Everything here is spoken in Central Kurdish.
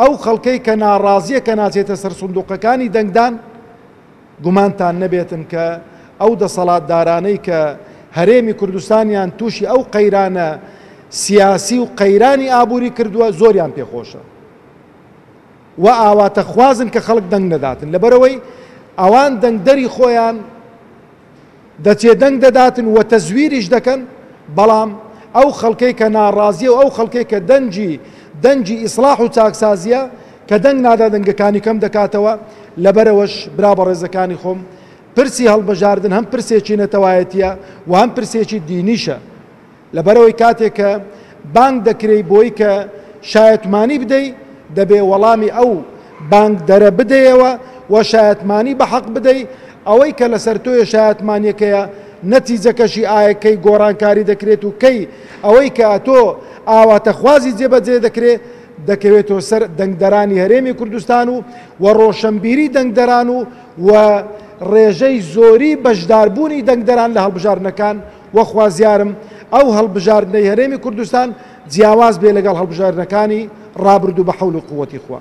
ئەو خەڵکەی کە ناڕازیە کە ناچێتە سەر سندوقەکانی دەنگدان گومانتان نەبێتن کە ئەو دەسەڵاتدارانەی کە هەرێمی کوردستانیان تووشی ئەو قەیرانە سیاسی و قەیرانی ئابووری کردووە زۆریان پێخۆشە و ئاواتە خوازن کە خەڵک دەنگ نەداتن لەبەرەوەی ئەوان دەنگدەری خۆیان دەچێ دەنگ دەداتن و تەزویریش دەکەن بەڵام ئەو خەڵکەی کە ناڕازیە و ئەو خەڵکەی کە دەنجی ئیسلاح و چاکسازیە کە دەنگ نادا دەنگەکانی کەم دەکاتەوە لەبەرەوەش برا بە ڕێزەکانی خۆم پرسی هەڵبژاردن هەم پرسێکی نەتەوایەتیە و هەم پرسێکی دینیشە لەبەرەوەی کاتێک کە بانگ دەکرێت بۆی کە شایەتمانی بدەی دەبێ وەڵامی ئەو بانگ دەرە بدەیەوە و شایەتمانی بە حەق بدەی ئەوەی کە لەسەر تۆیە شایەتمانیەکەیە نەتیجەکەشی ئایەکەی گۆڕانکاری دەکرێت و کەی ئەوەی کە تۆ ئاواتە خوازی جێبەجێ دەکرێت دەکەوێتەوە سەر دەنگدەرانی هەرێمی کوردستان و ڕۆشنبیری دەنگدەران و ڕێژەی زۆری بەشداربوونی دەنگدەران لە هەڵبژاردنەکان وە خوازیارم ئەو هەڵبژاردنەی هەرێمی کوردستان جیاواز بێ لەگەڵ هەڵبژاردنەکانی ڕابردوو بە حەول و قووەتی خوا.